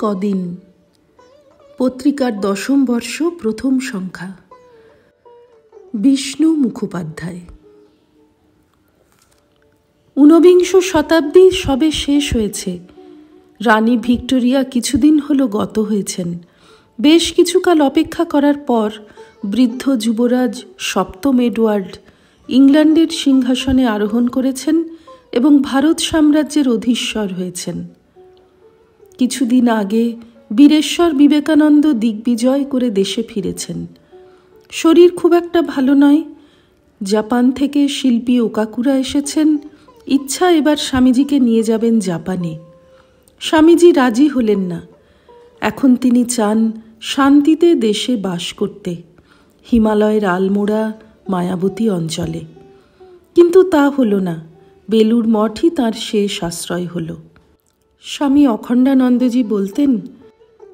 কদিন। পত্রিকার 10ম বর্ষ, প্রথম সংখ্যা। বিষ্ণু মুখোপাধ্যায়। ঊনবিংশ শতাব্দী সবে শেষ হয়েছে। রানী ভিক্টোরিয়া কিছুদিন হলো গত হয়েছেন। বেশ কিছুকাল অপেক্ষা করার পর বৃদ্ধ যুবরাজ 7ম এডওয়ার্ড ইংল্যান্ডের সিংহাসনে আরোহণ করেছেন এবং ভারত সাম্রাজ্যের অধীশ্বর হয়েছেন। কিছুদিন আগে বীরেশ্বর বিবেকানন্দ দিগ্বিজয় করে দেশে ফিরেছেন। শরীর খুব একটা ভালো নয়। জাপান থেকে শিল্পী ওকাকুরা এসেছেন। ইচ্ছা এবার স্বামীজিকে নিয়ে যাবেন জাপানে। স্বামীজি রাজি হলেন না। এখন তিনি চান শান্তিতে দেশে বাস করতে, হিমালয়ের আলমোড়া মায়াবতী অঞ্চলে। কিন্তু তা হলো না। বেলুড় মঠই তাঁর শেষ আশ্রয় হল। স্বামী অখণ্ডানন্দজি বলতেন,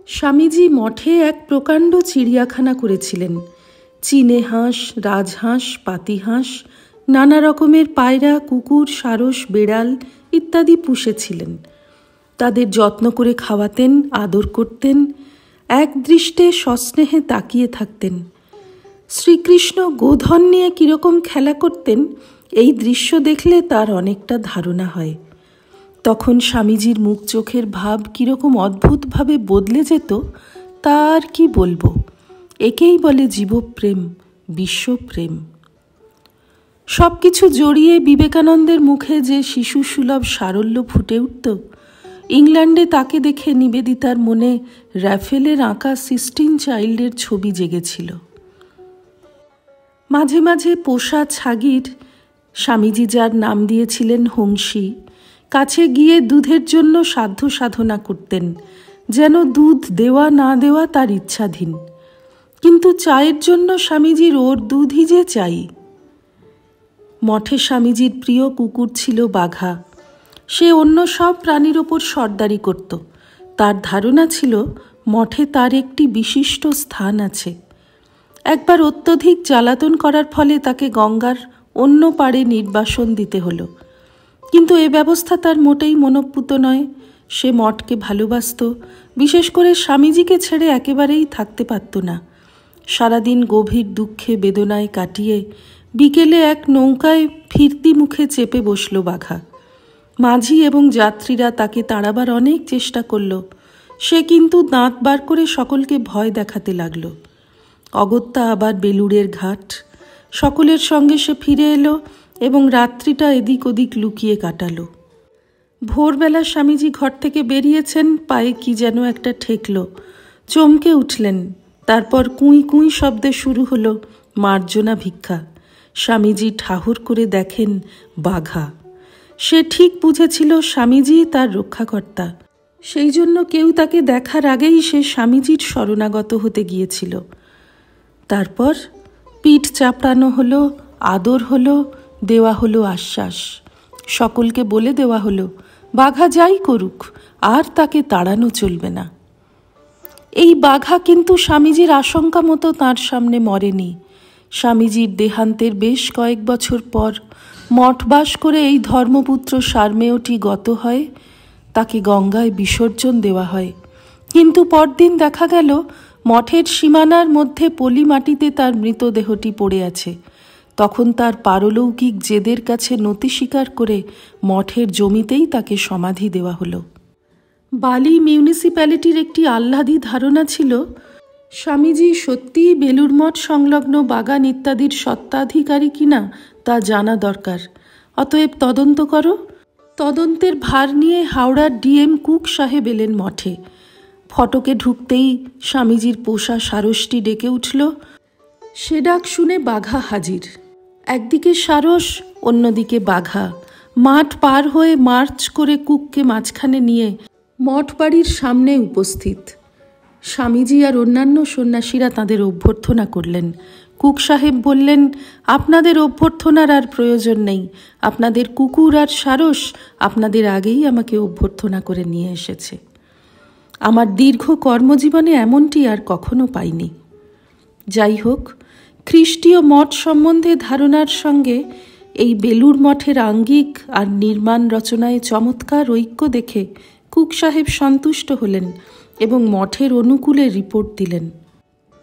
স্বামীজি মঠে এক প্রকাণ্ড চিড়িয়াখানা করেছিলেন। চীনে হাঁস, রাজহাঁস, পাতিহাঁস, নানা রকমের পায়রা, কুকুর, সারস, বেড়াল ইত্যাদি পুষেছিলেন। তাদের যত্ন করে খাওয়াতেন, আদর করতেন, এক দৃষ্টে সস্নেহে তাকিয়ে থাকতেন। শ্রীকৃষ্ণ গোধন নিয়ে কীরকম খেলা করতেন, এই দৃশ্য দেখলে তার অনেকটা ধারণা হয়। তখন স্বামীজির মুখ চোখের ভাব কীরকম অদ্ভুতভাবে বদলে যেত, তা আর কি বলবো। একেই বলে জীবপ্রেম, বিশ্বপ্রেম। সব কিছু জড়িয়ে বিবেকানন্দের মুখে যে শিশুসুলভ সারল্য ফুটে উঠত, ইংল্যান্ডে তাকে দেখে নিবেদিতার মনে র্যাফেলের আঁকা সিস্টিন চাইল্ডের ছবি জেগেছিল। মাঝে মাঝে পোষা ছাগির, স্বামীজি যার নাম দিয়েছিলেন হংসী, কাছে গিয়ে দুধের জন্য সাধ্য সাধনা করতেন, যেন দুধ দেওয়া না দেওয়া তার ইচ্ছাধীন। কিন্তু চায়ের জন্য স্বামীজির ওর দুধই যে চাই। মঠে স্বামীজির প্রিয় কুকুর ছিল বাঘা। সে অন্য সব প্রাণীর ওপর সর্দারি করত। তার ধারণা ছিল মঠে তার একটি বিশিষ্ট স্থান আছে। একবার অত্যধিক জ্বালাতন করার ফলে তাকে গঙ্গার অন্য পাড়ে নির্বাসন দিতে হলো। কিন্তু এ ব্যবস্থা তার মোটেই মনোপুত নয়। সে মঠকে ভালোবাসত, বিশেষ করে স্বামীজিকে ছেড়ে একেবারেই থাকতে পারত না। সারাদিন গভীর দুঃখে বেদনায় কাটিয়ে বিকেলে এক নৌকায় ফিরতি মুখে চেপে বসল বাঘা। মাঝি এবং যাত্রীরা তাকে তাড়াবার অনেক চেষ্টা করল। সে কিন্তু দাঁত বার করে সকলকে ভয় দেখাতে লাগল। অগত্যা আবার বেলুড়ের ঘাট। সকলের সঙ্গে সে ফিরে এলো এবং রাত্রিটা এদিক ওদিক লুকিয়ে কাটালো। ভোরবেলা স্বামীজি ঘর থেকে বেরিয়েছেন, পায়ে কি যেন একটা ঠেকল। চমকে উঠলেন। তারপর কুঁই কুঁই শব্দে শুরু হলো মার্জনা ভিক্ষা। স্বামীজি ঠাহর করে দেখেন বাঘা। সে ঠিক বুঝেছিল স্বামীজি তার রক্ষাকর্তা। সেই জন্য কেউ তাকে দেখার আগেই সে স্বামীজির শরণাগত হতে গিয়েছিল। তারপর পিঠ চাপড়ানো হলো, আদর হলো, দেওয়া হলো আশ্বাস। সকলকে বলে দেওয়া হলো বাঘা যাই করুক, আর তাকে তাড়ানো চলবে না। এই বাঘা কিন্তু স্বামীজির আশঙ্কা মতো তাঁর সামনে মরেনি। স্বামীজির দেহান্তের বেশ কয়েক বছর পর মঠবাস করে এই ধর্মপুত্র সারমেয়টি গত হয়। তাকে গঙ্গায় বিসর্জন দেওয়া হয়। কিন্তু পরদিন দেখা গেল মঠের সীমানার মধ্যে পলি মাটিতে তার মৃতদেহটি পড়ে আছে। তখন তার পারলৌকিক জেদের কাছে নতি স্বীকার করে মঠের জমিতেই তাকে সমাধি দেওয়া হলো। বালি মিউনিসিপ্যালিটির একটি আহ্লাদী ধারণা ছিল স্বামীজি সত্যিই বেলুড় মঠ সংলগ্ন বাগান ইত্যাদির স্বত্বাধিকারী কিনা তা জানা দরকার। অতএব তদন্ত করো। তদন্তের ভার নিয়ে হাওড়ার ডিএম কুক সাহেব এলেন মঠে। ফটকে ঢুকতেই স্বামীজির পোষা সারসটি ডেকে উঠল। সে ডাক শুনে বাঘা হাজির। একদিকে সারস, অন্যদিকে বাঘা। মাঠ পার হয়ে মার্চ করে কুককে মাঝখানে নিয়ে মঠ বাড়ির সামনে উপস্থিত। স্বামীজি আর অন্যান্য সন্ন্যাসীরা তাঁদের অভ্যর্থনা করলেন। কুক সাহেব বললেন, আপনাদের অভ্যর্থনার আর প্রয়োজন নেই। আপনাদের কুকুর আর সারস আপনাদের আগেই আমাকে অভ্যর্থনা করে নিয়ে এসেছে। আমার দীর্ঘ কর্মজীবনে এমনটি আর কখনো পাইনি। যাই হোক, খ্রিস্টীয় মঠ সম্বন্ধে ধারণার সঙ্গে এই বেলুড় মঠের আঙ্গিক আর নির্মাণ রচনায় চমৎকার ঐক্য দেখে কুক সাহেব সন্তুষ্ট হলেন এবং মঠের অনুকূলে রিপোর্ট দিলেন।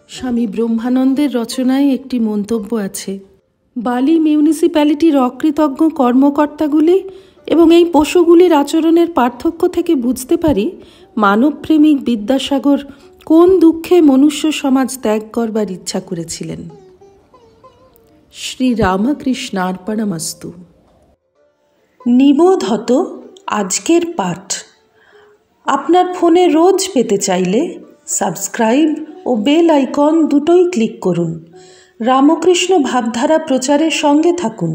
স্বামী ব্রহ্মানন্দের রচনায় একটি মন্তব্য আছে, বালি মিউনিসিপ্যালিটির অকৃতজ্ঞ কর্মকর্তাগুলি এবং এই পশুগুলির আচরণের পার্থক্য থেকে বুঝতে পারি মানবপ্রেমিক বিদ্যাসাগর কোন দুঃখে মনুষ্য সমাজ ত্যাগ করবার ইচ্ছা করেছিলেন। শ্রী রামকৃষ্ণার্পণমস্তু। নিবোধত আজকের পাঠ আপনার ফোনে রোজ পেতে চাইলে সাবস্ক্রাইব ও বেল আইকন দুটোই ক্লিক করুন। রামকৃষ্ণ ভাবধারা প্রচারের সঙ্গে থাকুন।